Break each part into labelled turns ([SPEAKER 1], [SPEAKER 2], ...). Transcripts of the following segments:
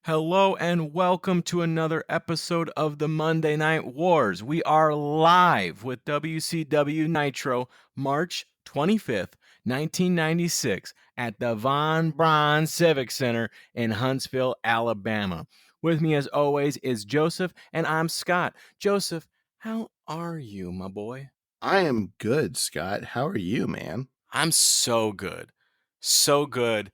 [SPEAKER 1] Hello and welcome to another episode of the Monday Night Wars. We are live with WCW Nitro, March 25th, 1996, at the Von Braun Civic Center in Huntsville, Alabama. With me, as always, is Joseph, and I'm Scott. Joseph, how are you, my boy?
[SPEAKER 2] I am good, Scott. How are you, man?
[SPEAKER 1] I'm so good. So good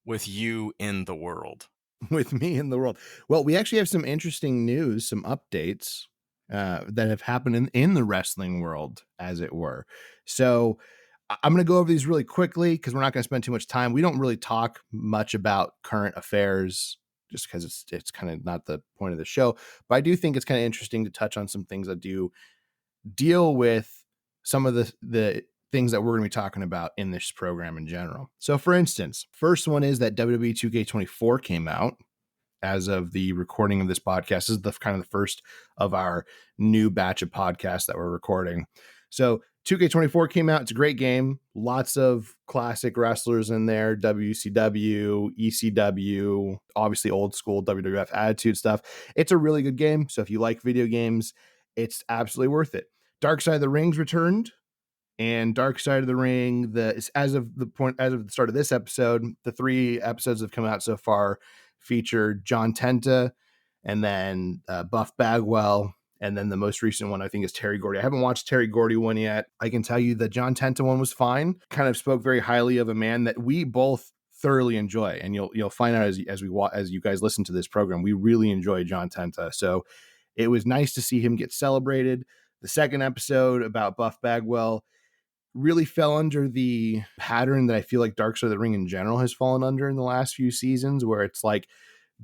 [SPEAKER 1] with you in the world.
[SPEAKER 2] With me in the world. Well, we actually have some interesting news, some updates that have happened in the wrestling world, as it were. So I'm going to go over these really quickly because we're not going to spend too much time. We don't really talk much about current affairs just because it's kind of not the point of the show. But I do think it's kind of interesting to touch on some things that do deal with some of the things that we're going to be talking about in this program in general. So, for instance, first one is that WWE 2K24 came out as of the recording of this podcast. This is the kind of the first of our new batch of podcasts that we're recording. So 2K24 came out. It's a great game. Lots of classic wrestlers in there. WCW, ECW, obviously old school WWF Attitude stuff. It's a really good game. So if you like video games, it's absolutely worth it. Dark Side of the Ring's returned. And Dark Side of the Ring, as of the start of this episode, the 3 episodes that have come out so far featured John Tenta and then Buff Bagwell. And then the most recent one, I think, is Terry Gordy. I haven't watched Terry Gordy one yet. I can tell you the John Tenta one was fine. Kind of spoke very highly of a man that we both thoroughly enjoy. And you'll find out as you guys listen to this program, we really enjoy John Tenta. So it was nice to see him get celebrated. The second episode about Buff Bagwell really fell under the pattern that I feel like Dark Side of the Ring in general has fallen under in the last few seasons, where it's like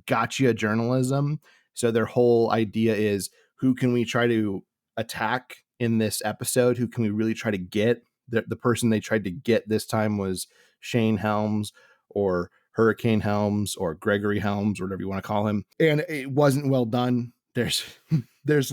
[SPEAKER 2] gotcha journalism. So their whole idea is, who can we try to attack in this episode? Who can we really try to get? The person they tried to get this time was Shane Helms or Hurricane Helms or Gregory Helms, or whatever you want to call him. And it wasn't well done. There's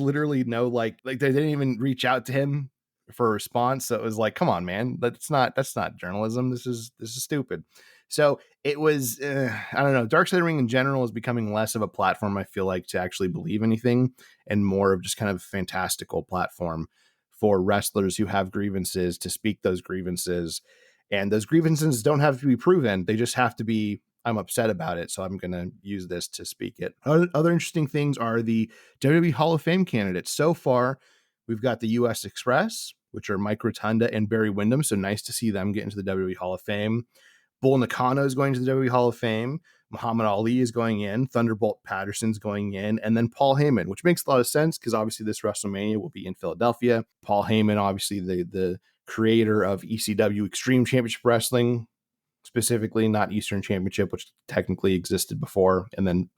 [SPEAKER 2] literally no like they didn't even reach out to him for a response. So it was like, come on, man, that's not journalism. This is stupid. So it was, I don't know. Dark Side of the Ring in general is becoming less of a platform, I feel like, to actually believe anything, and more of just kind of a fantastical platform for wrestlers who have grievances to speak those grievances. And those grievances don't have to be proven. They just have to be, I'm upset about it, so I'm going to use this to speak it. Other interesting things are the WWE Hall of Fame candidates. So far, we've got the U.S. Express, which are Mike Rotunda and Barry Windham. So nice to see them get into the WWE Hall of Fame. Bull Nakano is going to the WWE Hall of Fame. Muhammad Ali is going in. Thunderbolt Patterson's going in. And then Paul Heyman, which makes a lot of sense because obviously this WrestleMania will be in Philadelphia. Paul Heyman, obviously the creator of ECW Extreme Championship Wrestling, specifically not Eastern Championship, which technically existed before and then,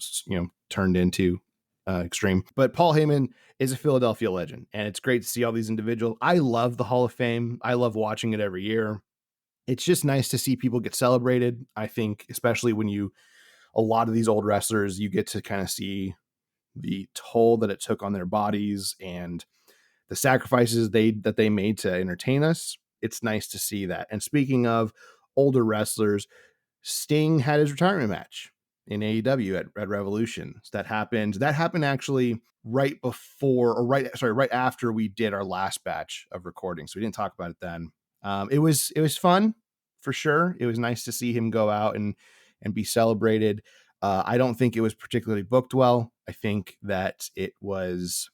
[SPEAKER 2] turned into Extreme. But Paul Heyman is a Philadelphia legend, and it's great to see all these individuals. I love the Hall of Fame. I love watching it every year. It's just nice to see people get celebrated. I think, especially when a lot of these old wrestlers, you get to kind of see the toll that it took on their bodies and the sacrifices that they made to entertain us. It's nice to see that. And speaking of older wrestlers, Sting had his retirement match in AEW at Revolution. That happened actually right after we did our last batch of recordings. So we didn't talk about it then. It was fun for sure. It was nice to see him go out and be celebrated. I don't think it was particularly booked well. I think that it was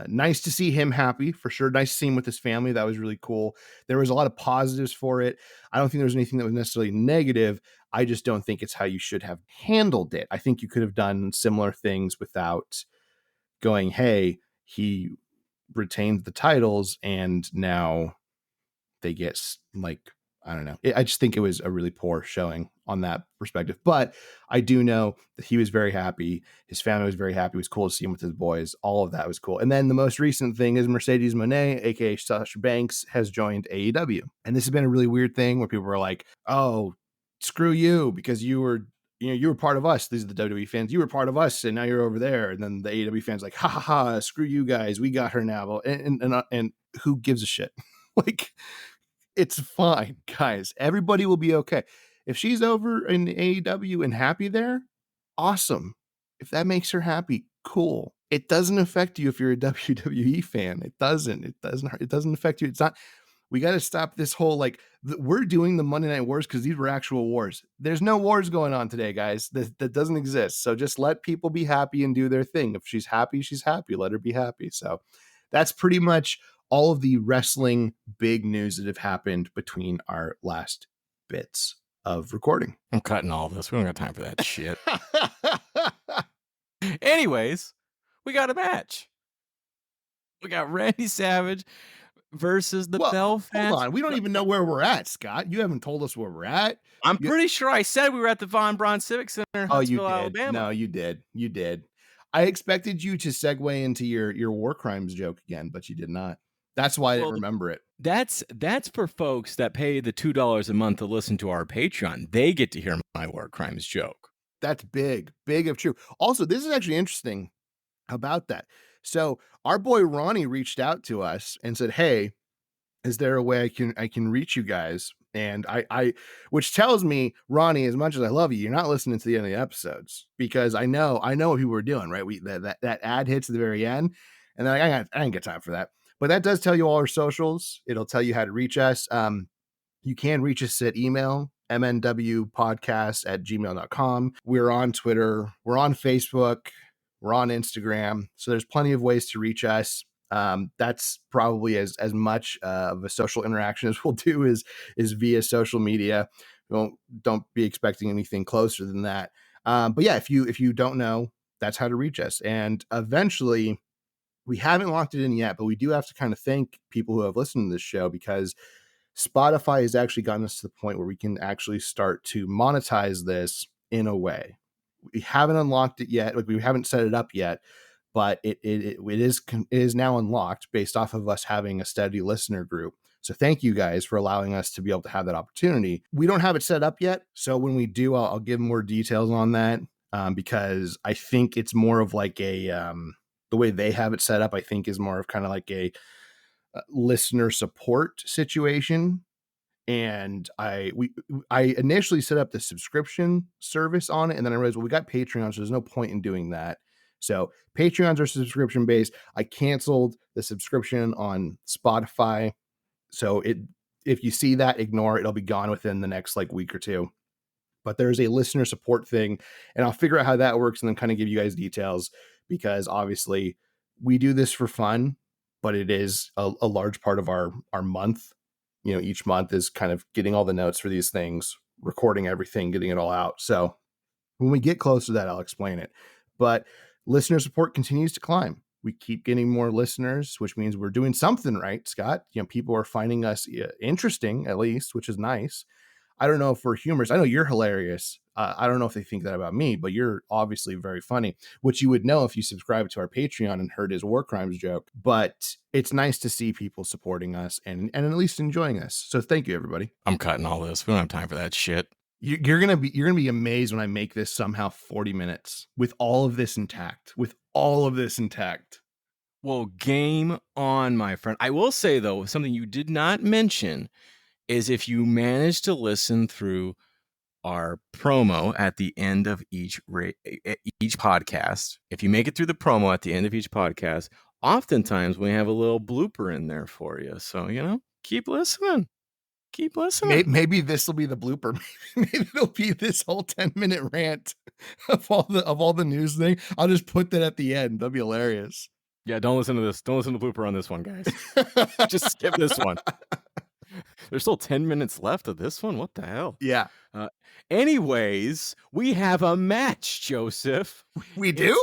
[SPEAKER 2] nice to see him happy for sure. Nice to see him with his family. That was really cool. There was a lot of positives for it. I don't think there was anything that was necessarily negative. I just don't think it's how you should have handled it. I think you could have done similar things without going, hey, he retained the titles and now they get like, I don't know. I just think it was a really poor showing on that perspective. But I do know that he was very happy. His family was very happy. It was cool to see him with his boys. All of that was cool. And then the most recent thing is Mercedes Moné, aka Sasha Banks, has joined AEW. And this has been a really weird thing where people were like, oh, screw you, because you were part of us. These are the WWE fans. You were part of us, and now you're over there. And then the AEW fans like, ha ha ha, screw you guys. We got her now. And who gives a shit? Like, it's fine, guys. Everybody will be okay. If she's over in AEW and happy there, Awesome. If that makes her happy, cool. It doesn't affect you if you're a WWE fan. It doesn't. It doesn't affect you. It's not. We got to stop this whole like we're doing the Monday Night Wars because these were actual wars. There's no wars going on today, guys. That doesn't exist. So just let people be happy and do their thing. If she's happy, she's happy. Let her be happy. So that's pretty much all of the wrestling big news that have happened between our last bits of recording.
[SPEAKER 1] I'm cutting all this. We don't got time for that shit. Anyways, we got a match. We got Randy Savage versus the Belfast.
[SPEAKER 2] Hold on. We don't even know where we're at, Scott. You haven't told us where we're at.
[SPEAKER 1] I'm pretty sure I said we were at the Von Braun Civic Center in Huntsville, Alabama.
[SPEAKER 2] No, you did. You did. I expected you to segue into your war crimes joke again, but you did not. That's why I didn't remember it.
[SPEAKER 1] That's for folks that pay the $2 a month to listen to our Patreon. They get to hear my war crimes joke.
[SPEAKER 2] That's big of true. Also, this is actually interesting about that. So our boy Ronnie reached out to us and said, "Hey, is there a way I can reach you guys?" And I which tells me, Ronnie, as much as I love you, you're not listening to the end of the episodes, because I know what people were doing, right? That ad hits at the very end, and then I ain't got time for that. But that does tell you all our socials. It'll tell you how to reach us. You can reach us at email, mnwpodcast@gmail.com. We're on Twitter. We're on Facebook. We're on Instagram. So there's plenty of ways to reach us. That's probably as much of a social interaction as we'll do is via social media. Don't be expecting anything closer than that. But yeah, if you don't know, that's how to reach us. And eventually, we haven't locked it in yet, but we do have to kind of thank people who have listened to this show, because Spotify has actually gotten us to the point where we can actually start to monetize this in a way. We haven't unlocked it yet. Like, we haven't set it up yet, but it is now unlocked based off of us having a steady listener group. So thank you guys for allowing us to be able to have that opportunity. We don't have it set up yet, so when we do, I'll give more details on that, because I think it's more of like a the way they have it set up, I think, is more of kind of like a listener support situation. And I initially set up the subscription service on it, and then I realized, well, we got Patreon, so there's no point in doing that. So Patreons are subscription based. I canceled the subscription on Spotify, so if you see that, ignore it. It'll be gone within the next like week or two. But there's a listener support thing, and I'll figure out how that works and then kind of give you guys details, because obviously we do this for fun, but it is a large part of our month. You know, each month is kind of getting all the notes for these things, recording everything, getting it all out. So when we get close to that, I'll explain it. But listener support continues to climb. We keep getting more listeners, which means we're doing something right, Scott. You know, people are finding us interesting, at least, which is nice. I don't know if we're humorous. I know you're hilarious. I don't know if they think that about me, but you're obviously very funny, which you would know if you subscribe to our Patreon and heard his war crimes joke. But it's nice to see people supporting us and at least enjoying us. So thank you, everybody.
[SPEAKER 1] I'm cutting all this. We don't have time for that shit.
[SPEAKER 2] You're gonna be amazed when I make this somehow 40 minutes with all of this intact.
[SPEAKER 1] Well, game on, my friend. I will say, though, something you did not mention is, if you manage to listen through our promo at the end of each podcast, if you make it through the promo at the end of each podcast, oftentimes we have a little blooper in there for you. So, keep listening.
[SPEAKER 2] Maybe this will be the blooper. Maybe it'll be this whole 10-minute rant of all the news thing. I'll just put that at the end. That'd be hilarious.
[SPEAKER 1] Yeah, don't listen to this. Don't listen to blooper on this one, guys. Just skip this one. There's still 10 minutes left of this one. What the hell?
[SPEAKER 2] Yeah.
[SPEAKER 1] Anyways, we have a match, Joseph.
[SPEAKER 2] We do?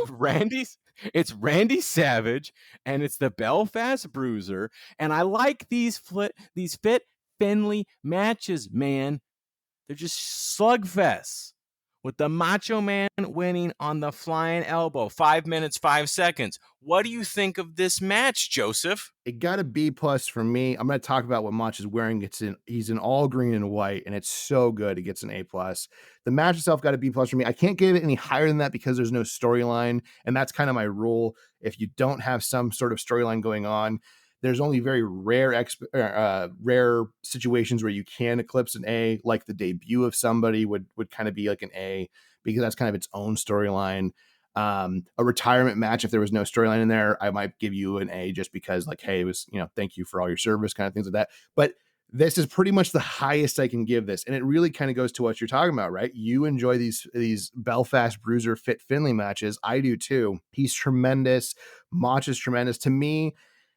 [SPEAKER 1] It's Randy Savage, and it's the Belfast Bruiser. And I like these fit Finley matches, man. They're just slugfests, with the Macho Man winning on the flying elbow. 5 minutes, 5 seconds. What do you think of this match, Joseph?
[SPEAKER 2] It got a B+ for me. I'm going to talk about what Macho is wearing. He's in all green and white, and it's so good. It gets an A+. The match itself got a B+ for me. I can't give it any higher than that because there's no storyline, and that's kind of my rule. If you don't have some sort of storyline going on, There's only very rare situations where you can eclipse an A, like the debut of somebody would kind of be like an A, because that's kind of its own storyline. A retirement match, if there was no storyline in there, I might give you an A, just because, like, hey, it was, thank you for all your service, kind of things like that. But this is pretty much the highest I can give this. And it really kind of goes to what you're talking about, right? You enjoy these Belfast Bruiser Fit Finley matches. I do too. He's tremendous. Mach is tremendous. To me,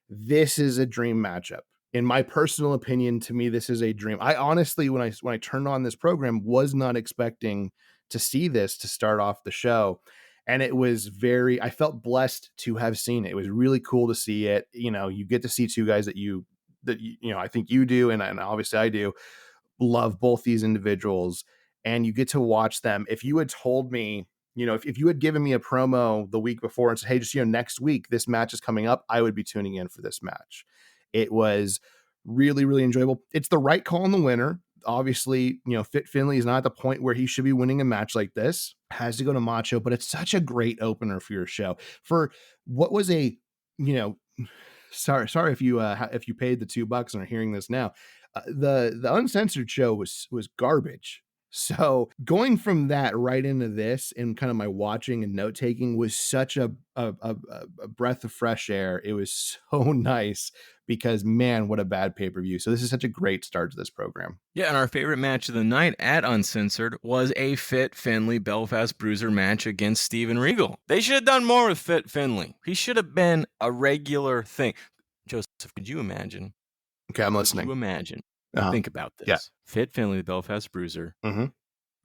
[SPEAKER 2] this is a dream matchup. In my personal opinion, to me, this is a dream. I honestly, when I turned on this program, was not expecting to see this to start off the show. And it was I felt blessed to have seen it. It was really cool to see it. You get to see two guys that I think you do, and obviously I do, love both these individuals, and you get to watch them. If you had told me, if you had given me a promo the week before and said, hey, just, next week this match is coming up, I would be tuning in for this match. It was really, really enjoyable. It's the right call on the winner. Obviously, Fit Finley is not at the point where he should be winning a match like this. Has to go to Macho, but it's such a great opener for your show. For what was sorry if you paid the $2 and are hearing this now. The uncensored show was garbage. So going from that right into this, and kind of my watching and note taking, was such a breath of fresh air. It was so nice, because man, what a bad pay-per-view. So this is such a great start to this program.
[SPEAKER 1] Yeah, and our favorite match of the night at Uncensored was a Fit Finley Belfast Bruiser match against Steven Regal. They should have done more with Fit Finley. He should have been a regular thing. Joseph, could you imagine?
[SPEAKER 2] Okay, I'm listening.
[SPEAKER 1] Could you imagine? Think about this.
[SPEAKER 2] Yeah.
[SPEAKER 1] Fit Finley, the Belfast Bruiser,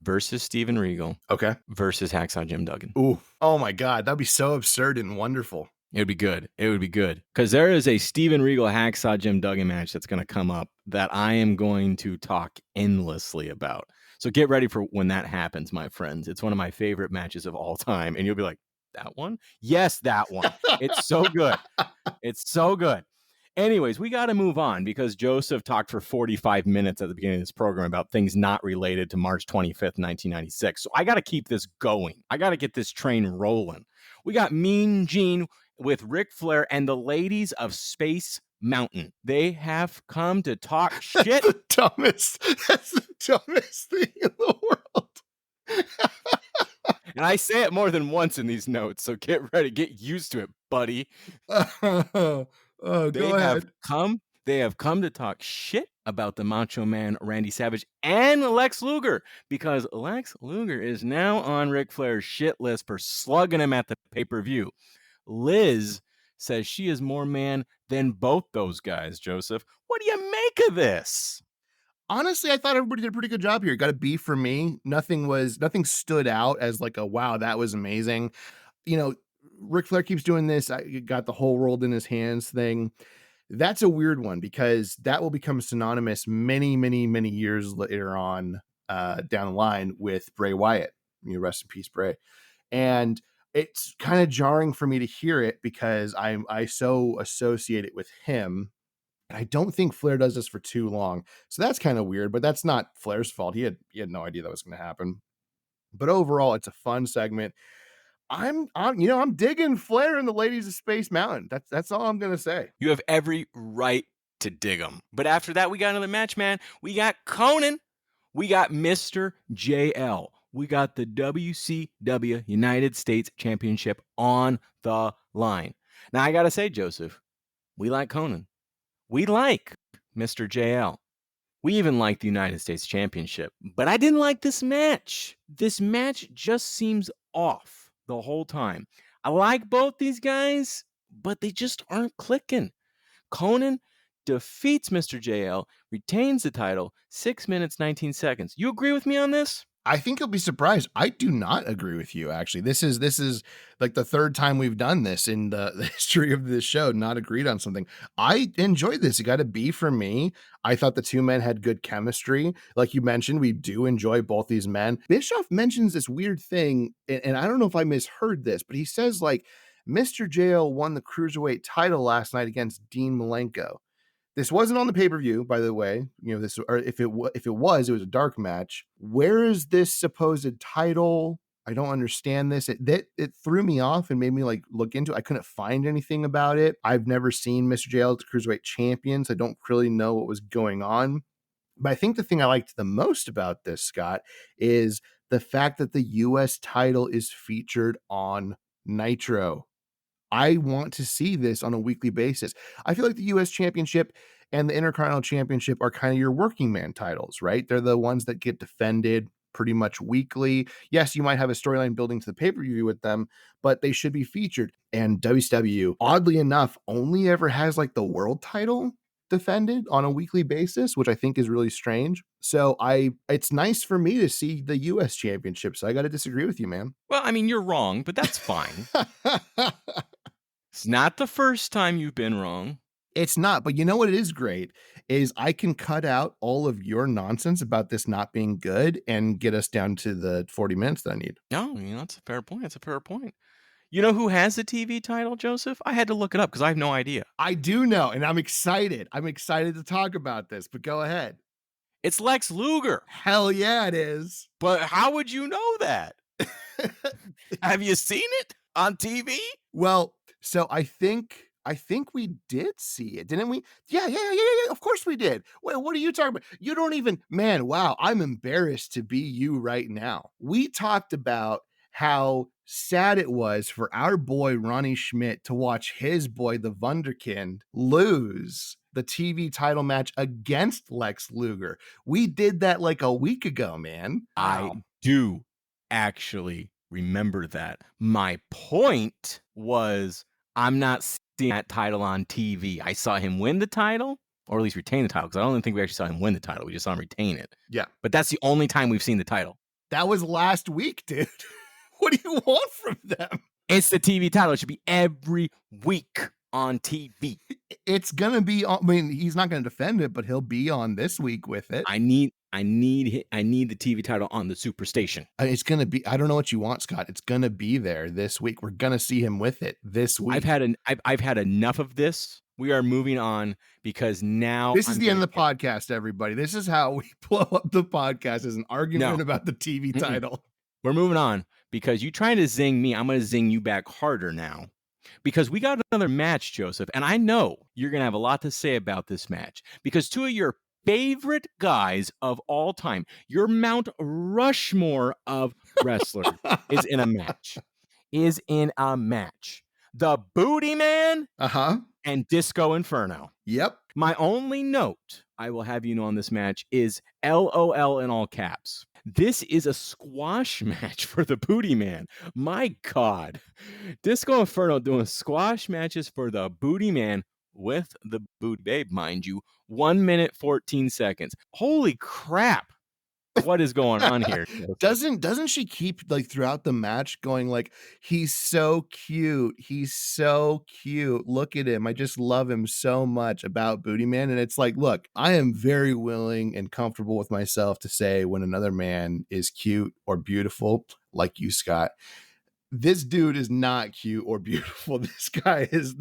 [SPEAKER 1] versus Steven Regal.
[SPEAKER 2] Okay.
[SPEAKER 1] Versus Hacksaw Jim Duggan.
[SPEAKER 2] Ooh. Oh my God. That'd be so absurd and wonderful.
[SPEAKER 1] It would be good. It would be good. Because there is a Steven Regal Hacksaw Jim Duggan match that's going to come up that I am going to talk endlessly about. So get ready for when that happens, my friends. It's one of my favorite matches of all time. And you'll be like, that one? Yes, that one. It's so good. It's so good. Anyways, we got to move on, because Joseph talked for 45 minutes at the beginning of this program about things not related to March 25th, 1996. So I got to keep this going. I got to get this train rolling. We got Mean Gene with Ric Flair and the ladies of Space Mountain. They have come to talk shit.
[SPEAKER 2] That's the dumbest thing in the world.
[SPEAKER 1] And I say it more than once in these notes, so get ready. Get used to it, buddy. They have come to talk shit about the Macho Man Randy Savage and Lex Luger, because Lex Luger is now on Ric Flair's shit list for slugging him at the pay-per-view. Liz says she is more man than both those guys, Joseph. What do you make of this?
[SPEAKER 2] Honestly, I thought everybody did a pretty good job here. Got a B for me. Nothing stood out as like a wow, that was amazing. Ric Flair keeps doing this. I got the whole world in his hands thing. That's a weird one, because that will become synonymous many, many, many years later on down the line with Bray Wyatt. Rest in peace, Bray. And it's kind of jarring for me to hear it, because I so associate it with him. And I don't think Flair does this for too long. So that's kind of weird, but that's not Flair's fault. He had no idea that was going to happen. But overall, it's a fun segment. I'm digging Flair and the ladies of Space Mountain. That's all I'm gonna say.
[SPEAKER 1] You have every right to dig them. But after that, we got another match, man. We got Conan. We got Mr. JL. We got the WCW United States Championship on the line. Now, I gotta say, Joseph, we like Conan. We like Mr. JL. We even like the United States Championship. But I didn't like this match. This match just seems off the whole time. I like both these guys, but they just aren't clicking. Conan defeats Mr. JL, retains the title, 6 minutes, 19 seconds. You agree with me on this?
[SPEAKER 2] I think you'll be surprised. I do not agree with you, actually. This is like the third time we've done this in the history of this show, not agreed on something. I enjoyed this. It got a B for me. I thought the two men had good chemistry. Like you mentioned, we do enjoy both these men. Bischoff mentions this weird thing, and I don't know if I misheard this, but he says, like, Mr. JL won the Cruiserweight title last night against Dean Malenko. This wasn't on the pay-per-view, by the way. If it was, it was a dark match. Where is this supposed title? I don't understand this. It threw me off and made me like look into it. I couldn't find anything about it. I've never seen Mr. JL as the cruiserweight champion, so I don't really know what was going on. But I think the thing I liked the most about this, Scott, is the fact that the US title is featured on Nitro. I want to see this on a weekly basis. I feel like the US Championship and the Intercontinental Championship are kind of your working man titles, right? They're the ones that get defended pretty much weekly. Yes, you might have a storyline building to the pay-per-view with them, but they should be featured. And WCW, oddly enough, only ever has like the world title defended on a weekly basis, which I think is really strange. So it's nice for me to see the US Championship. So I got to disagree with you, man.
[SPEAKER 1] Well, I mean, you're wrong, but that's fine. It's not the first time you've been wrong.
[SPEAKER 2] It's not, but you know what it is great is I can cut out all of your nonsense about this not being good and get us down to the 40 minutes that I need.
[SPEAKER 1] No, that's a fair point. That's a fair point. You know who has the TV title, Joseph? I had to look it up because I have no idea.
[SPEAKER 2] I do know, and I'm excited. I'm excited to talk about this, but go ahead.
[SPEAKER 1] It's Lex Luger.
[SPEAKER 2] Hell yeah, it is.
[SPEAKER 1] But how would you know that? Have you seen it on TV?
[SPEAKER 2] Well, so I think we did see it, didn't we? Yeah. Of course we did. Wait, what are you talking about? You don't even, man, wow, I'm embarrassed to be you right now. We talked about how sad it was for our boy Ronnie Schmidt to watch his boy, the Wunderkind, lose the TV title match against Lex Luger. We did that like a week ago, man.
[SPEAKER 1] I do actually remember that. My point was I'm not seeing that title on TV. I saw him win the title, or at least retain the title, because I don't think we actually saw him win the title. We just saw him retain it.
[SPEAKER 2] Yeah.
[SPEAKER 1] But that's the only time we've seen the title.
[SPEAKER 2] That was last week, dude. What do you want from them?
[SPEAKER 1] It's the TV title. It should be every week on TV.
[SPEAKER 2] It's gonna be on, I mean, he's not gonna defend it, but he'll be on this week with it.
[SPEAKER 1] I need the TV title on the Superstation.
[SPEAKER 2] It's gonna be, I don't know what you want, Scott. It's gonna be there this week. We're gonna see him with it this week.
[SPEAKER 1] I've had enough of this. We are moving on because now
[SPEAKER 2] this is the end of the podcast, everybody. This is how we blow up the podcast, as an argument about the TV title.
[SPEAKER 1] We're moving on because you trying to zing me. I'm going to zing you back harder now because we got another match, Joseph. And I know you're going to have a lot to say about this match because two of your favorite guys of all time, your Mount Rushmore of wrestlers is in a match. The Booty Man and Disco Inferno.
[SPEAKER 2] Yep.
[SPEAKER 1] My only note I will have you know on this match is LOL in all caps. This is a squash match for the Booty Man. My God. Disco Inferno doing squash matches for the Booty Man with the Booty Babe, mind you. 1 minute, 14 seconds. Holy crap. What is going on here?
[SPEAKER 2] Doesn't she keep like throughout the match going like, he's so cute, look at him, I just love him so much, about Booty Man? And it's like, look, I am very willing and comfortable with myself to say when another man is cute or beautiful, like you, Scott. This dude is not cute or beautiful. This guy is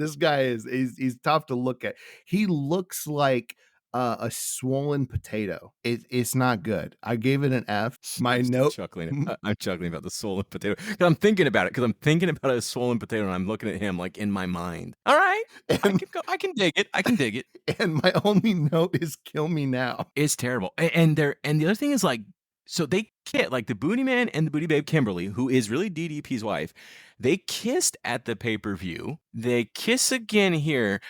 [SPEAKER 2] he's tough to look at. He looks like a swollen potato. It's not good. I gave it an F. My note.
[SPEAKER 1] I'm chuckling about the swollen potato. I'm thinking about it because I'm thinking about a swollen potato and I'm looking at him like in my mind. All right, I can dig it.
[SPEAKER 2] And my only note is kill me now.
[SPEAKER 1] It's terrible. And the other thing is like, so they kissed, like the Booty Man and the Booty Babe Kimberly, who is really DDP's wife. They kissed at the pay-per-view. They kiss again here.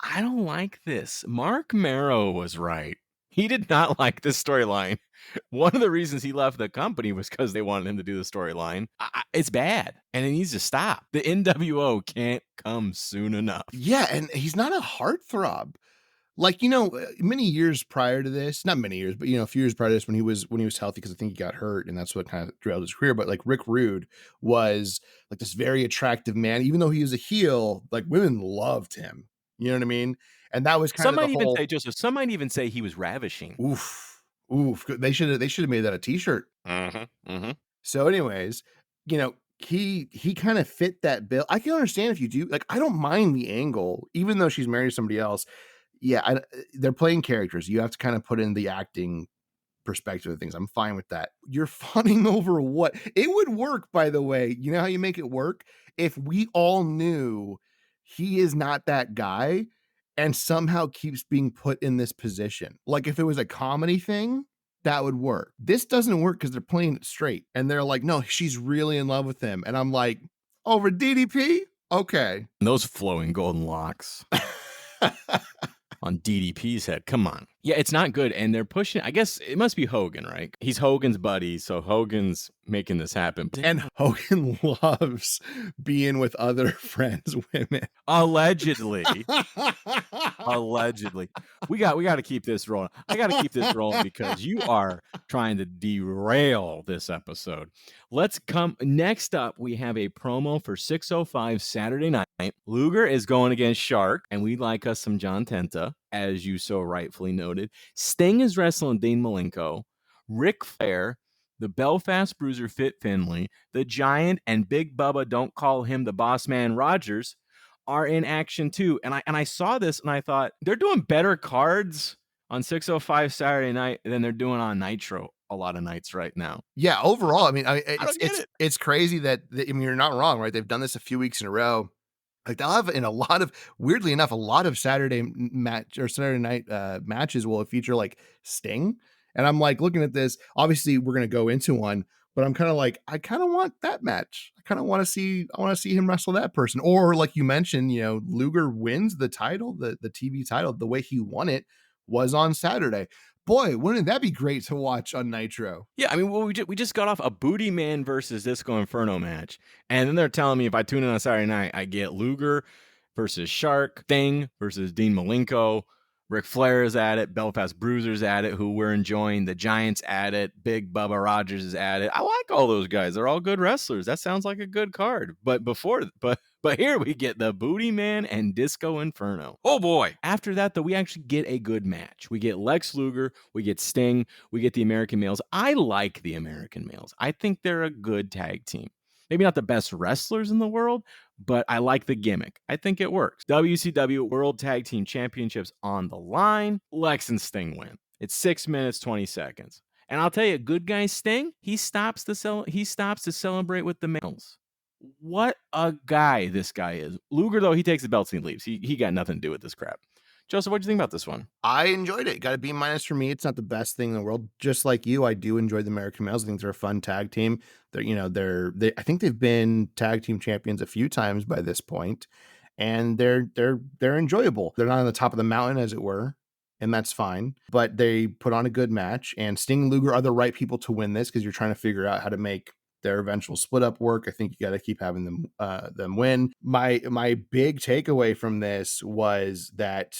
[SPEAKER 1] I don't like this. Mark Marrow was right. He did not like this storyline. One of the reasons he left the company was because they wanted him to do the storyline. It's bad, and it needs to stop. The NWO can't come soon enough.
[SPEAKER 2] Yeah, and he's not a heartthrob. Like, many years prior to this, not many years, but a few years prior to this, when he was healthy, because I think he got hurt, and that's what kind of derailed his career. But like Rick Rude was like this very attractive man, even though he was a heel. Like women loved him. You know what I mean? And that was kind
[SPEAKER 1] some
[SPEAKER 2] of
[SPEAKER 1] might even say, Joseph. Some might even say he was ravishing.
[SPEAKER 2] Oof. They should have made that a t-shirt. So, anyways, he kind of fit that bill. I can understand if you do. Like, I don't mind the angle, even though she's married to somebody else. Yeah, they're playing characters. You have to kind of put in the acting perspective of things. I'm fine with that. You're fawning over what? It would work, by the way. You know how you make it work? If we all knew he is not that guy and somehow keeps being put in this position. Like if it was a comedy thing, that would work. This doesn't work because they're playing it straight. And they're like, no, she's really in love with him. And I'm like, over DDP? Okay.
[SPEAKER 1] And those flowing golden locks on DDP's head. Come on. Yeah, it's not good. And they're pushing, I guess it must be Hogan, right? He's Hogan's buddy. So Hogan's making this happen.
[SPEAKER 2] And Hogan loves being with other friends' women.
[SPEAKER 1] Allegedly. Allegedly. We got to keep this rolling. I got to keep this rolling because you are trying to derail this episode. Let's come next up. We have a promo for 605 Saturday night. Luger is going against Shark, and we like us some John Tenta, as you so rightfully noted. Sting is wrestling Dean Malenko. Ric Flair, the Belfast Bruiser Fit Finlay, the Giant, and Big Bubba, don't call him the Boss Man Rogers, are in action too. And I saw this and I thought they're doing better cards on 605 Saturday night than they're doing on Nitro a lot of nights right now.
[SPEAKER 2] Yeah, overall, I mean, it's crazy that I mean, you're not wrong, right? They've done this a few weeks in a row. Like they'll have in a lot of, weirdly enough, a lot of Saturday match or Saturday night matches will feature like Sting. And I'm like looking at this, obviously we're going to go into one, but I'm kind of like, I kind of want that match. I kind of want to see him wrestle that person. Or like you mentioned, you know, Luger wins the title, the TV title. The way he won it was on Saturday. Boy, wouldn't that be great to watch on Nitro?
[SPEAKER 1] Yeah, I mean, well, we just got off a Booty Man versus Disco Inferno match. And then they're telling me if I tune in on Saturday night, I get Luger versus Shark, Sting versus Dean Malenko, Ric Flair is at it, Belfast Bruiser's at it, who we're enjoying, the Giants at it, Big Bubba Rogers is at it. I like all those guys. They're all good wrestlers. That sounds like a good card. But here we get the Booty Man and Disco Inferno. Oh boy. After that, though, we actually get a good match. We get Lex Luger, we get Sting, we get the American Males. I like the American Males. I think they're a good tag team. Maybe not the best wrestlers in the world, but I like the gimmick. I think it works. WCW World Tag Team Championships on the line. Lex and Sting win. It's 6 minutes, 20 seconds. And I'll tell you, good guy Sting, he stops to celebrate with the males. What a guy this guy is. Luger, though, he takes the belts and he leaves. He got nothing to do with this crap. Joseph, what do you think about this one?
[SPEAKER 2] I enjoyed it. Got a B- for me. It's not the best thing in the world. Just like you, I do enjoy the American Males. I think they're a fun tag team. I think they've been tag team champions a few times by this point, and they're enjoyable. They're not on the top of the mountain, as it were, and that's fine. But they put on a good match, and Sting and Luger are the right people to win this because you're trying to figure out how to make their eventual split up work. I think you got to keep having them win. My big takeaway from this was that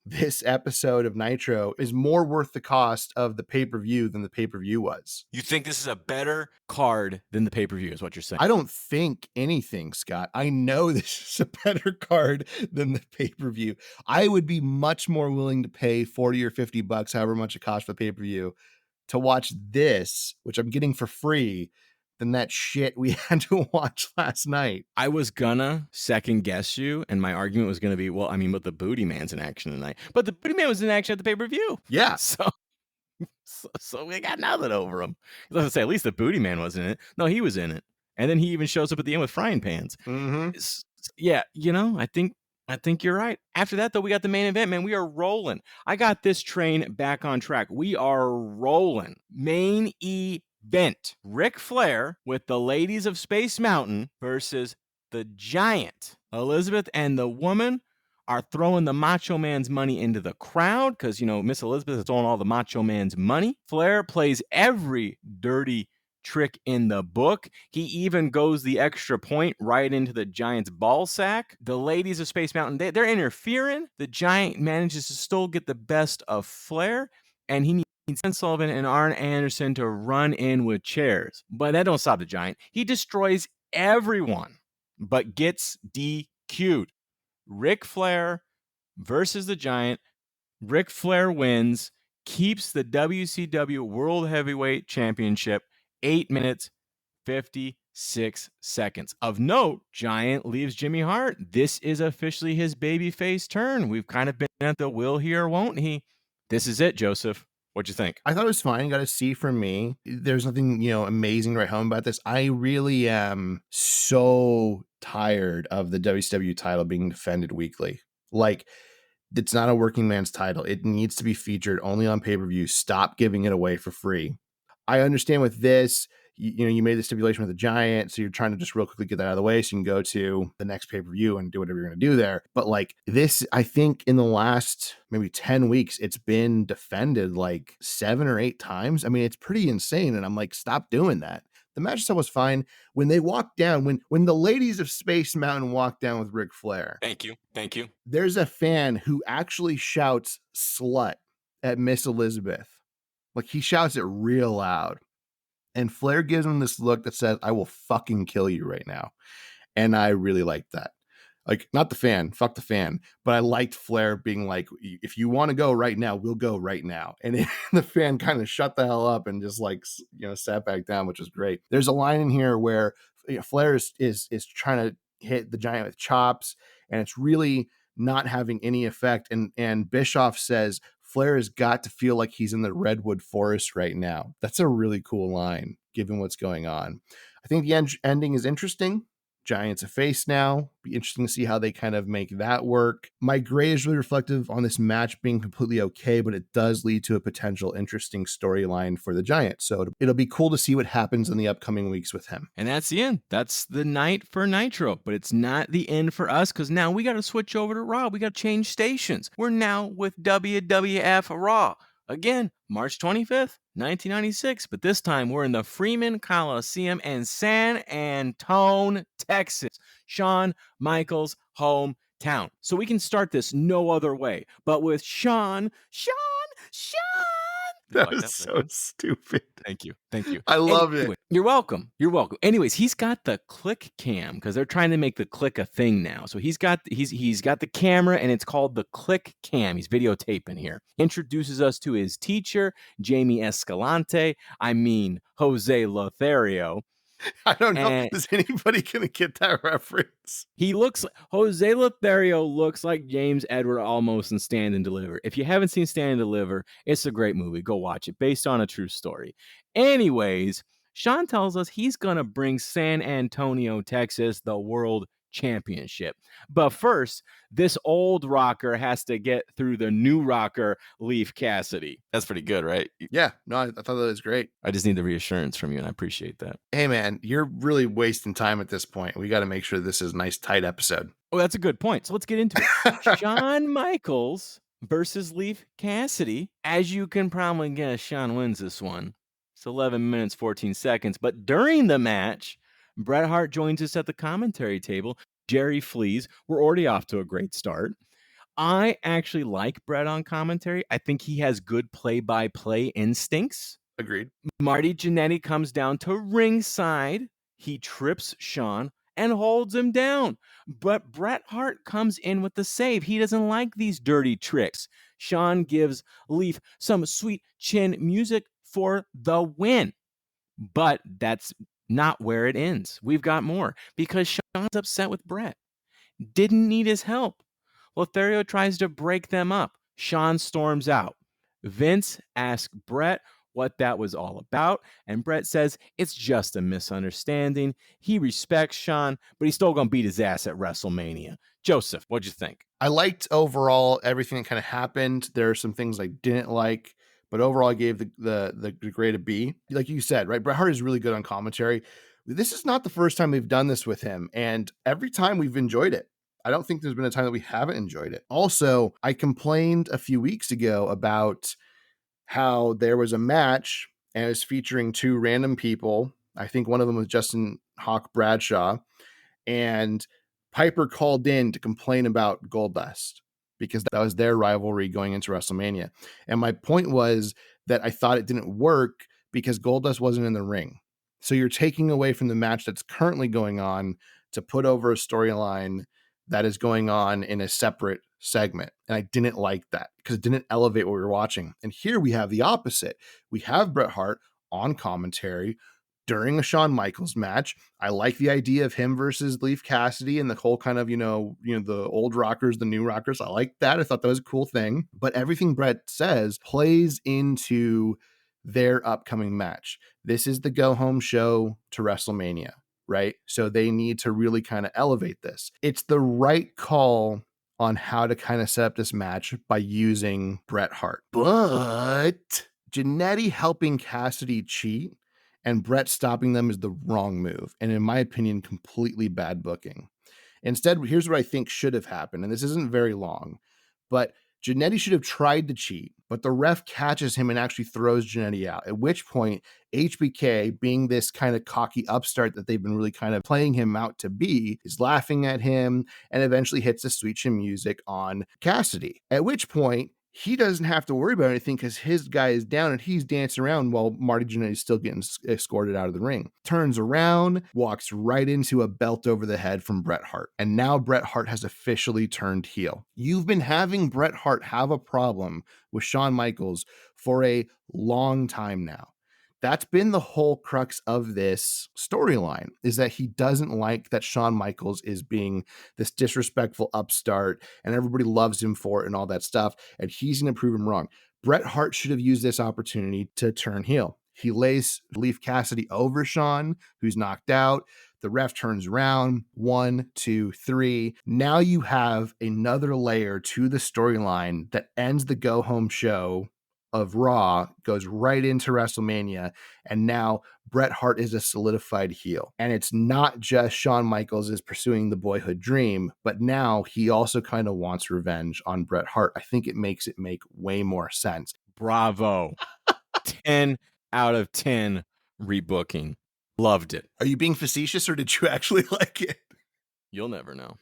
[SPEAKER 2] this episode of Nitro is more worth the cost of the pay-per-view than the pay-per-view was.
[SPEAKER 1] You think this is a better card than the pay-per-view is what you're saying?
[SPEAKER 2] I don't think anything, Scott. I know this is a better card than the pay-per-view. I would be much more willing to pay 40 or 50 bucks, however much it costs for the pay-per-view, to watch this, which I'm getting for free, than that shit we had to watch last night.
[SPEAKER 1] I was gonna second guess you, and my argument was gonna be, well, I mean, but the Booty Man's in action tonight. But the Booty Man was in action at the pay-per-view.
[SPEAKER 2] Yeah.
[SPEAKER 1] So we got nothing over him. Let's say at least the Booty Man wasn't in it. No, he was in it. And then he even shows up at the end with frying pans.
[SPEAKER 2] Mm-hmm.
[SPEAKER 1] Yeah, I think you're right. After that, though, we got the main event, man. We are rolling. I got this train back on track. We are rolling. Main event. Ric Flair with the ladies of Space Mountain versus the Giant. Elizabeth and the Woman are throwing the Macho Man's money into the crowd because, Miss Elizabeth is throwing all the Macho Man's money. Flair plays every dirty trick in the book. He even goes the extra point right into the Giant's ball sack. The ladies of Space Mountain, they're interfering. The Giant manages to still get the best of Flair, and he needs Ken Sullivan and Arn Anderson to run in with chairs. But that don't stop the Giant. He destroys everyone, but gets DQ'd. Ric Flair versus the Giant. Ric Flair wins, keeps the WCW World Heavyweight Championship, 8 minutes, 56 seconds. Of note, Giant leaves Jimmy Hart. This is officially his babyface turn. We've kind of been at the will he or won't he. This is it, Joseph. What'd you think?
[SPEAKER 2] I thought it was fine. Got a C from me. There's nothing, amazing to write home about this. I really am so tired of the WCW title being defended weekly. Like, it's not a working man's title. It needs to be featured only on pay-per-view. Stop giving it away for free. I understand with this, you made the stipulation with the Giant, so you're trying to just real quickly get that out of the way so you can go to the next pay-per-view and do whatever you're going to do there. But like this, I think in the last maybe 10 weeks, it's been defended like 7 or 8 times. I mean, it's pretty insane. And I'm like, stop doing that. The match itself was fine. When they walked down, when the ladies of Space Mountain walked down with Ric Flair.
[SPEAKER 1] Thank you.
[SPEAKER 2] There's a fan who actually shouts slut at Miss Elizabeth. Like, he shouts it real loud. And Flair gives him this look that says, I will fucking kill you right now. And I really liked that. Like, not the fan, fuck the fan, but I liked Flair being like, if you want to go right now, we'll go right now. And the fan kind of shut the hell up and just like, sat back down, which was great. There's a line in here where Flair is trying to hit the Giant with chops, and it's really not having any effect. And Bischoff says, Flair has got to feel like he's in the redwood forest right now. That's a really cool line, given what's going on. I think the ending is interesting. Giant's a face now. Be interesting to see how they kind of make that work. My grade is really reflective on this match being completely okay, but it does lead to a potential interesting storyline for the Giant. So it'll be cool to see what happens in the upcoming weeks with him.
[SPEAKER 1] And that's the end. That's the night for Nitro, but it's not the end for us because now we got to switch over to Raw. We got to change stations. We're now with WWF Raw. Again, March 25th, 1996, but this time we're in the Freeman Coliseum in San Antonio, Texas, Shawn Michaels' hometown. So we can start this no other way, but with Shawn.
[SPEAKER 2] That was so stupid.
[SPEAKER 1] Thank you.
[SPEAKER 2] I love it.
[SPEAKER 1] You're welcome. Anyways, he's got the click cam because they're trying to make the click a thing now. So he's got the camera, and it's called the click cam. He's videotaping here. Introduces us to his teacher, Jamie Escalante. Jose Lothario.
[SPEAKER 2] I don't know. Is anybody gonna get that reference?
[SPEAKER 1] Jose Lothario looks like James Edward Olmos in Stand and Deliver. If you haven't seen Stand and Deliver, it's a great movie. Go watch it, based on a true story. Anyways, Shawn tells us he's gonna bring San Antonio, Texas, the World Championship. But first, this old rocker has to get through the new rocker, Leif Cassidy. That's pretty good, right?
[SPEAKER 2] Yeah, no, I thought that was great.
[SPEAKER 1] I just need the reassurance from you, and I appreciate that.
[SPEAKER 2] Hey, man, you're really wasting time at this point. We got to make sure this is a nice, tight episode.
[SPEAKER 1] Oh, that's a good point. So let's get into it. Shawn Michaels versus Leif Cassidy. As you can probably guess, Shawn wins this one. It's 11 minutes, 14 seconds. But during the match, Bret Hart joins us at the commentary table. Jerry flees. We're already off to a great start. I actually like Bret on commentary. I think he has good play-by-play instincts.
[SPEAKER 2] Agreed.
[SPEAKER 1] Marty Jannetty comes down to ringside. He trips Shawn and holds him down. But Bret Hart comes in with the save. He doesn't like these dirty tricks. Shawn gives Leif some sweet chin music for the win. But that's not where it ends. We've got more because Shawn's upset with Bret. Didn't need his help. Lothario tries to break them up. Shawn storms out. Vince asks Bret what that was all about, and Bret says it's just a misunderstanding. He respects Shawn, but he's still going to beat his ass at WrestleMania. Joseph, what'd you think?
[SPEAKER 2] I liked overall everything that kind of happened. There are some things I didn't like, but overall I gave the grade a B. Like you said, right? Bret Hart is really good on commentary. This is not the first time we've done this with him, and every time we've enjoyed it. I don't think there's been a time that we haven't enjoyed it. Also, I complained a few weeks ago about how there was a match and it was featuring 2 random people. I think one of them was Justin Hawk Bradshaw, and Piper called in to complain about Goldust because that was their rivalry going into WrestleMania. And my point was that I thought it didn't work because Goldust wasn't in the ring. So you're taking away from the match that's currently going on to put over a storyline that is going on in a separate segment. And I didn't like that because it didn't elevate what we were watching. And here we have the opposite. We have Bret Hart on commentary during a Shawn Michaels match. I like the idea of him versus Leif Cassidy and the whole kind of, the old rockers, the new rockers. I like that. I thought that was a cool thing. But everything Brett says plays into their upcoming match. This is the go home show to WrestleMania, right? So they need to really kind of elevate this. It's the right call on how to kind of set up this match by using Bret Hart. But Jannetty helping Cassidy cheat and Bret stopping them is the wrong move. And in my opinion, completely bad booking. Instead, here's what I think should have happened. And this isn't very long, but Jannetty should have tried to cheat, but the ref catches him and actually throws Jannetty out. At which point, HBK, being this kind of cocky upstart that they've been really kind of playing him out to be, is laughing at him and eventually hits the sweet chin music on Cassidy. At which point, he doesn't have to worry about anything because his guy is down and he's dancing around while Marty Jannetty is still getting escorted out of the ring. Turns around, walks right into a belt over the head from Bret Hart. And now Bret Hart has officially turned heel. You've been having Bret Hart have a problem with Shawn Michaels for a long time now. That's been the whole crux of this storyline, is that he doesn't like that Shawn Michaels is being this disrespectful upstart and everybody loves him for it and all that stuff. And he's going to prove him wrong. Bret Hart should have used this opportunity to turn heel. He lays Leif Cassidy over Shawn, who's knocked out. The ref turns around. 1, 2, 3. Now you have another layer to the storyline that ends the go home show of Raw, goes right into WrestleMania, and now Bret Hart is a solidified heel. And it's not just Shawn Michaels is pursuing the boyhood dream, but now he also kind of wants revenge on Bret Hart. I think it makes it make way more sense.
[SPEAKER 1] Bravo. 10 out of 10 rebooking. Loved it.
[SPEAKER 2] Are you being facetious or did you actually like it?
[SPEAKER 1] You'll never know.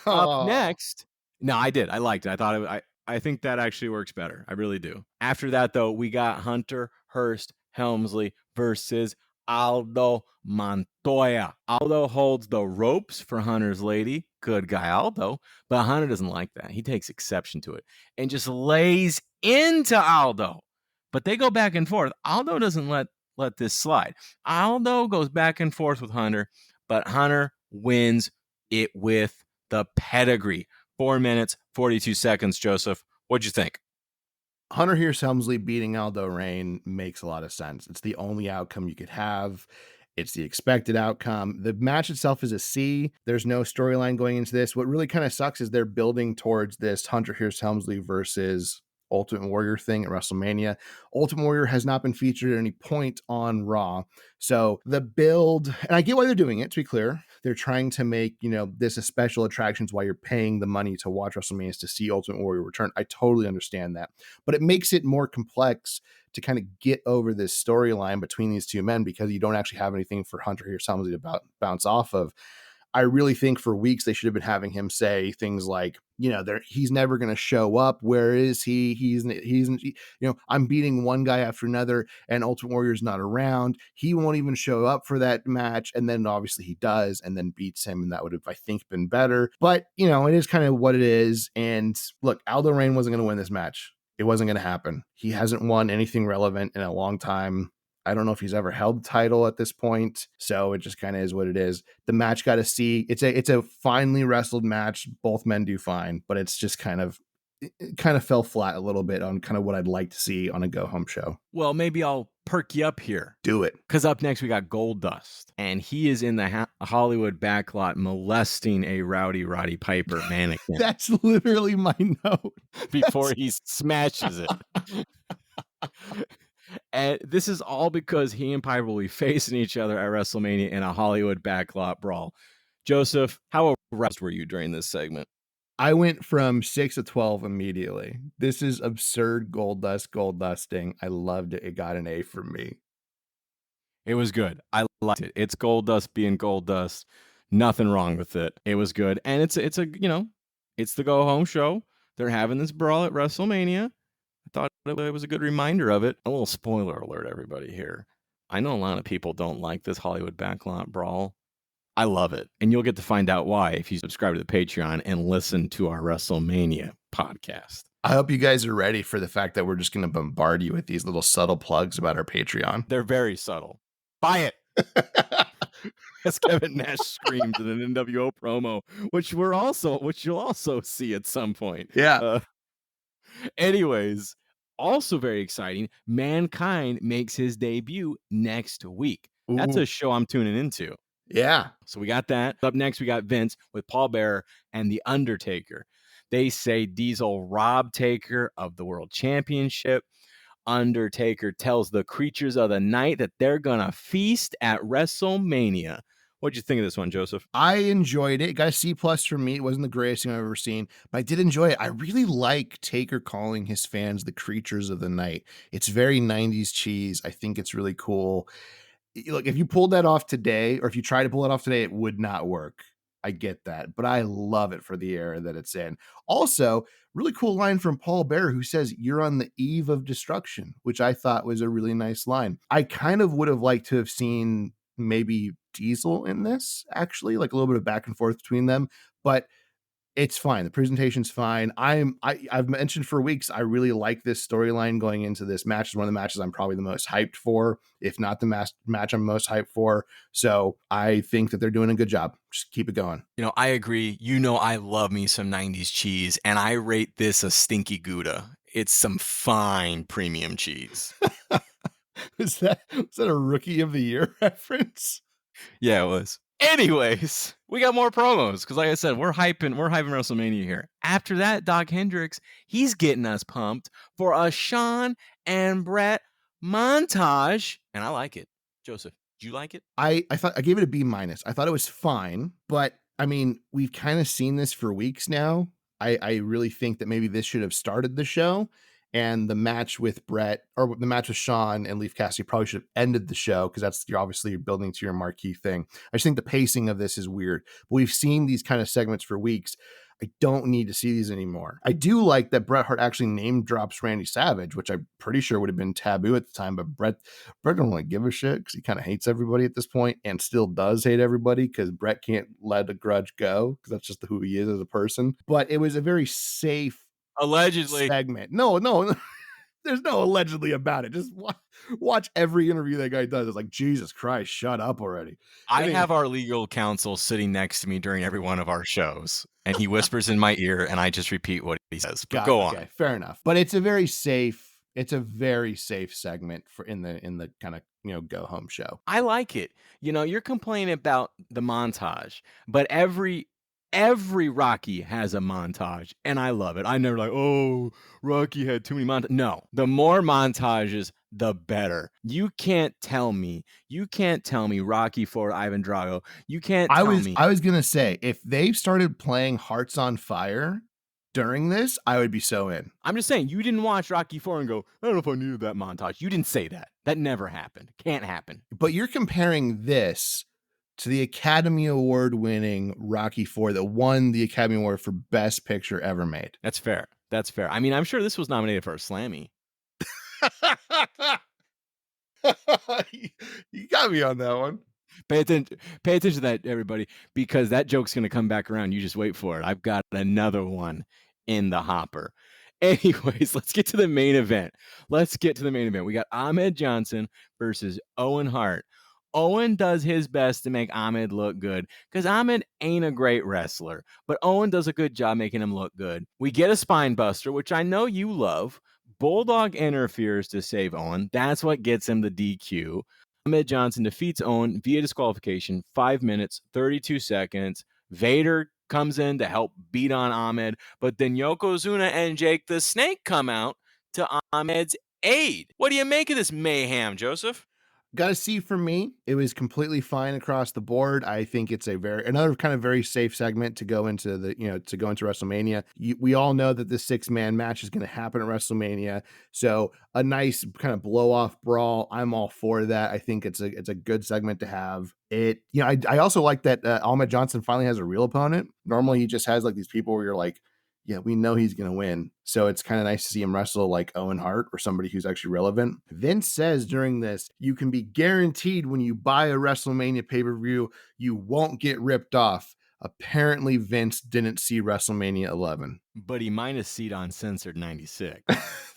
[SPEAKER 2] Oh.
[SPEAKER 1] Up next. No, I did. I liked it. I thought I think that actually works better. I really do. After that, though, we got Hunter Hearst Helmsley versus Aldo Montoya. Aldo holds the ropes for Hunter's lady. Good guy, Aldo. But Hunter doesn't like that. He takes exception to it and just lays into Aldo. But they go back and forth. Aldo doesn't let this slide. Aldo goes back and forth with Hunter, but Hunter wins it with the pedigree. 4 minutes, 42 seconds, Joseph. What'd you think?
[SPEAKER 2] Hunter Hearst Helmsley beating Aldo Rain makes a lot of sense. It's the only outcome you could have. It's the expected outcome. The match itself is a C. There's no storyline going into this. What really kind of sucks is they're building towards this Hunter Hearst Helmsley versus Ultimate Warrior thing at WrestleMania. Ultimate Warrior has not been featured at any point on Raw. So the build, and I get why they're doing it, to be clear. They're trying to make, this a special attractions while you're paying the money to watch WrestleMania to see Ultimate Warrior return. I totally understand that. But it makes it more complex to kind of get over this storyline between these two men because you don't actually have anything for Hunter Hearst Helmsley to bounce off of. I really think for weeks they should have been having him say things like, he's never going to show up. Where is he? He's, I'm beating one guy after another and Ultimate Warrior's not around. He won't even show up for that match. And then obviously he does and then beats him. And that would have, I think, been better. But, it is kind of what it is. And look, Aldo Rain wasn't going to win this match. It wasn't going to happen. He hasn't won anything relevant in a long time. I don't know if he's ever held the title at this point, so it just kind of is what it is. The match got a C. It's a finely wrestled match. Both men do fine, but it's just it kind of fell flat a little bit on kind of what I'd like to see on a go home show.
[SPEAKER 1] Well, maybe I'll perk you up here.
[SPEAKER 2] Do it.
[SPEAKER 1] Because up next we got Goldust, and he is in the Hollywood backlot molesting a Rowdy Roddy Piper mannequin.
[SPEAKER 2] That's literally my note.
[SPEAKER 1] Before he smashes it. And this is all because he and Piper will be facing each other at WrestleMania in a Hollywood backlot brawl. Joseph, how aroused were you during this segment?
[SPEAKER 2] I went from 6 to 12 immediately. This is absurd gold dusting. I loved it. It got an A from me.
[SPEAKER 1] It was good. I liked it. It's Goldust being Goldust. Nothing wrong with it. It was good. And it's the go home show. They're having this brawl at WrestleMania. I thought it was a good reminder of it. A little spoiler alert, everybody here. I know a lot of people don't like this Hollywood backlot brawl. I love it. And you'll get to find out why if you subscribe to the Patreon and listen to our WrestleMania podcast.
[SPEAKER 2] I hope you guys are ready for the fact that we're just going to bombard you with these little subtle plugs about our Patreon.
[SPEAKER 1] They're very subtle. Buy it. As Kevin Nash screams in an NWO promo, which you'll also see at some point.
[SPEAKER 2] Yeah.
[SPEAKER 1] Anyways, also very exciting, Mankind makes his debut next week. That's
[SPEAKER 2] Ooh.
[SPEAKER 1] a show I'm tuning into.
[SPEAKER 2] Yeah.
[SPEAKER 1] So we got that. Up next, we got Vince with Paul Bearer and The Undertaker. They say Diesel robbed Taker of the World Championship. Undertaker tells the creatures of the night that they're gonna feast at WrestleMania. What'd you think of this one, Joseph?
[SPEAKER 2] I enjoyed it. Got a C plus from me. It wasn't the greatest thing I've ever seen, but I did enjoy it. I really like Taker calling his fans the creatures of the night. It's very 90s cheese. I think it's really cool. Look, if you pulled that off today, or if you try to pull it off today, it would not work. I get that, but I love it for the era that it's in. Also, really cool line from Paul Bearer who says, "You're on the eve of destruction," which I thought was a really nice line. I kind of would have liked to have seen maybe Diesel in this, actually, like a little bit of back and forth between them, but it's fine. The presentation's fine. I've mentioned for weeks I really like this storyline going into this match. It's one of the matches I'm probably the most hyped for, if not the match I'm most hyped for. So I think that they're doing a good job. Just keep it going.
[SPEAKER 1] I agree. I love me some 90s cheese, and I rate this a stinky Gouda. It's some fine premium cheese.
[SPEAKER 2] Was that a rookie of the year reference?
[SPEAKER 1] Yeah, it was. Anyways, we got more promos because, like I said, we're hyping WrestleMania here. After that, Doc Hendricks, he's getting us pumped for a Shawn and Brett montage, and I like it. Joseph, do you like it?
[SPEAKER 2] I thought I gave it a B minus. I thought it was fine, but I mean, we've kind of seen this for weeks now. I really think that maybe this should have started the show, and the match with Brett or the match with Shawn and Leaf Cassidy probably should have ended the show because you're obviously building to your marquee thing. I just think the pacing of this is weird. But we've seen these kind of segments for weeks. I don't need to see these anymore. I do like that Bret Hart actually name drops Randy Savage, which I'm pretty sure would have been taboo at the time, but Bret don't really give a shit because he kind of hates everybody at this point and still does hate everybody because Bret can't let a grudge go because that's just who he is as a person. But it was a very safe
[SPEAKER 1] Allegedly.
[SPEAKER 2] segment. No, there's no allegedly about it. Just watch every interview that guy does. It's like, Jesus Christ, shut up already.
[SPEAKER 1] I have our legal counsel sitting next to me during every one of our shows, and he whispers in my ear, and I just repeat what he says. But go on.
[SPEAKER 2] Okay, fair enough. But it's a very safe segment for in the kind of go home show.
[SPEAKER 1] I like it. You're complaining about the montage, but every Rocky has a montage, and I love it. I never like, oh, Rocky had too many montages. No, the more montages, the better. You can't tell me Rocky for Ivan Drago. You can't tell me.
[SPEAKER 2] I was gonna say, if they started playing Hearts on Fire during this, I would be so in.
[SPEAKER 1] I'm just saying, you didn't watch Rocky 4 and go, I don't know if I needed that montage. You didn't say that. That never happened. Can't happen.
[SPEAKER 2] But you're comparing this to the Academy Award winning Rocky 4 that won the Academy Award for Best Picture ever made.
[SPEAKER 1] That's fair. I mean, I'm sure this was nominated for a Slammy.
[SPEAKER 2] You got me on that one.
[SPEAKER 1] Pay attention to that, everybody, because that joke's going to come back around. You just wait for it. I've got another one in the hopper. Anyways, let's get to the main event. We got Ahmed Johnson versus Owen Hart. Owen does his best to make Ahmed look good because Ahmed ain't a great wrestler, but Owen does a good job making him look good. We get a spine buster, which I know you love. Bulldog interferes to save Owen. That's what gets him the DQ. Ahmed Johnson defeats Owen via disqualification, 5 minutes, 32 seconds. Vader comes in to help beat on Ahmed, but then Yokozuna and Jake the Snake come out to Ahmed's aid. What do you make of this mayhem, Joseph?
[SPEAKER 2] Got a C for me. It was completely fine across the board. I think it's another kind of very safe segment to go into WrestleMania. We all know that this 6-man match is going to happen at WrestleMania. So a nice kind of blow off brawl. I'm all for that. I think it's a good segment to have. I also like that Ahmed Johnson finally has a real opponent. Normally he just has like these people where you're like, yeah, we know he's going to win. So it's kind of nice to see him wrestle like Owen Hart or somebody who's actually relevant. Vince says during this, you can be guaranteed when you buy a WrestleMania pay-per-view, you won't get ripped off. Apparently, Vince didn't see WrestleMania 11.
[SPEAKER 1] But he might have seen Uncensored 96.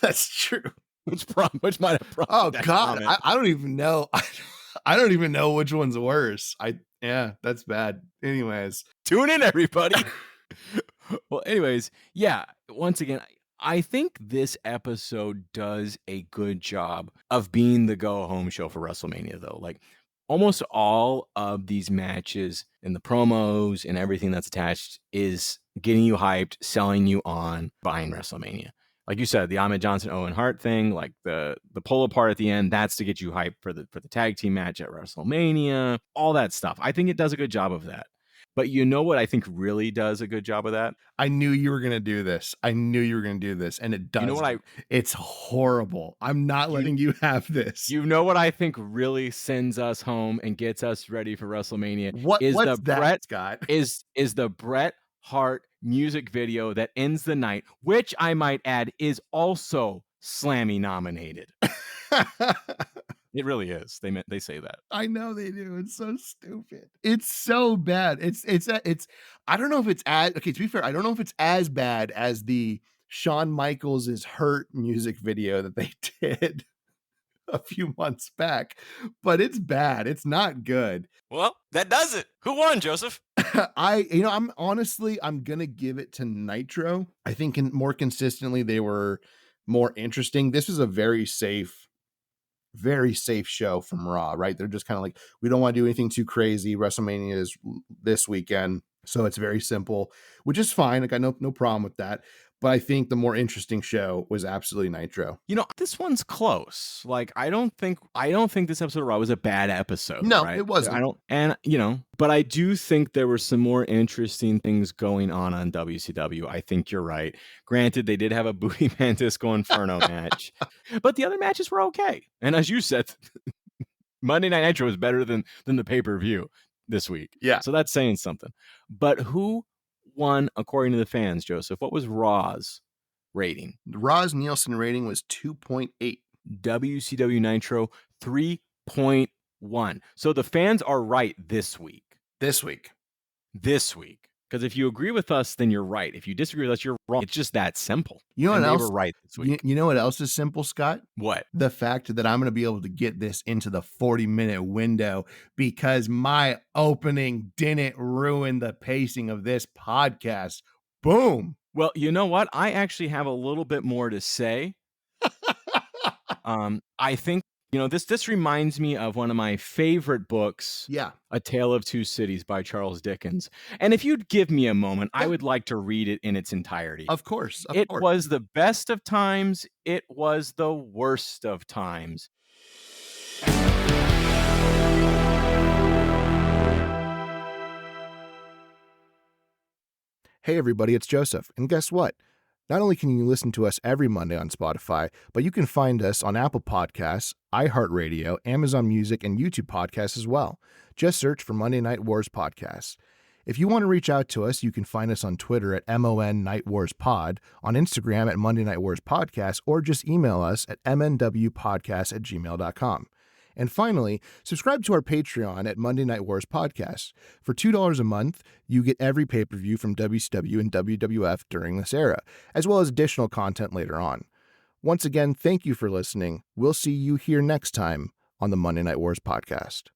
[SPEAKER 2] That's true.
[SPEAKER 1] Which might have prompted
[SPEAKER 2] Oh,
[SPEAKER 1] that
[SPEAKER 2] God.
[SPEAKER 1] comment.
[SPEAKER 2] I don't even know. I don't even know which one's worse. Yeah, that's bad. Anyways.
[SPEAKER 1] Tune in, everybody. Well, anyways, yeah, once again, I think this episode does a good job of being the go home show for WrestleMania, though. Like, almost all of these matches and the promos and everything that's attached is getting you hyped, selling you on buying WrestleMania. Like you said, the Ahmed Johnson Owen Hart thing, like the pull apart at the end, that's to get you hyped for the tag team match at WrestleMania, all that stuff. I think it does a good job of that. But you know what I think really does a good job of that?
[SPEAKER 2] I knew you were going to do this. And it does.
[SPEAKER 1] You know what
[SPEAKER 2] it's horrible. I'm not letting you have this.
[SPEAKER 1] You know what I think really sends us home and gets us ready for WrestleMania
[SPEAKER 2] What's that, Scott?
[SPEAKER 1] Is the Bret Hart music video that ends the night, which I might add is also Slammy nominated. It really is. They say that.
[SPEAKER 2] I know they do. It's so stupid. It's so bad. It's I don't know if it's as okay, to be fair, I don't know if it's as bad as the Shawn Michaels is Hurt music video that they did a few months back, but it's bad. It's not good.
[SPEAKER 1] Well, that does it. Who won, Joseph?
[SPEAKER 2] I'm gonna give it to Nitro. I think more consistently they were more interesting. This was a very safe show from Raw, right? They're just kind of like, we don't want to do anything too crazy. WrestleMania is this weekend, so it's very simple, which is fine. Like, I know no problem with that. But I think the more interesting show was absolutely Nitro.
[SPEAKER 1] You know, this one's close. Like, I don't think this episode of Raw was a bad episode.
[SPEAKER 2] No,
[SPEAKER 1] right?
[SPEAKER 2] It wasn't.
[SPEAKER 1] But I do think there were some more interesting things going on WCW. I think you're right. Granted, they did have a Booty Man Disco Inferno match, but the other matches were okay. And as you said, Monday Night Nitro was better than the pay-per-view this week.
[SPEAKER 2] Yeah.
[SPEAKER 1] So that's saying something. But who won according to the fans, Joseph? What was Raw's rating?
[SPEAKER 2] Raw's Nielsen rating was 2.8.
[SPEAKER 1] WCW Nitro 3.1. So the fans are right this week. Because if you agree with us, then you're right. If you disagree with us, you're wrong. It's just that simple.
[SPEAKER 2] You know what else?
[SPEAKER 1] They were right this week.
[SPEAKER 2] You know what else is simple, Scott?
[SPEAKER 1] What?
[SPEAKER 2] The fact that I'm going to be able to get this into the 40-minute window because my opening didn't ruin the pacing of this podcast. Boom.
[SPEAKER 1] Well, you know what? I actually have a little bit more to say. I think, this reminds me of one of my favorite books.
[SPEAKER 2] Yeah.
[SPEAKER 1] A Tale of Two Cities by Charles Dickens. And if you'd give me a moment, I would like to read it in its entirety.
[SPEAKER 2] Of course.
[SPEAKER 1] It was the best of times. It was the worst of times.
[SPEAKER 2] Hey everybody, it's Joseph. And guess what? Not only can you listen to us every Monday on Spotify, but you can find us on Apple Podcasts, iHeartRadio, Amazon Music, and YouTube Podcasts as well. Just search for Monday Night Wars Podcasts. If you want to reach out to us, you can find us on Twitter at MON Night Wars Pod, on Instagram at Monday Night Wars Podcast, or just email us at mnwpodcast@gmail.com. And finally, subscribe to our Patreon at Monday Night Wars Podcast. For $2 a month, you get every pay-per-view from WCW and WWF during this era, as well as additional content later on. Once again, thank you for listening. We'll see you here next time on the Monday Night Wars Podcast.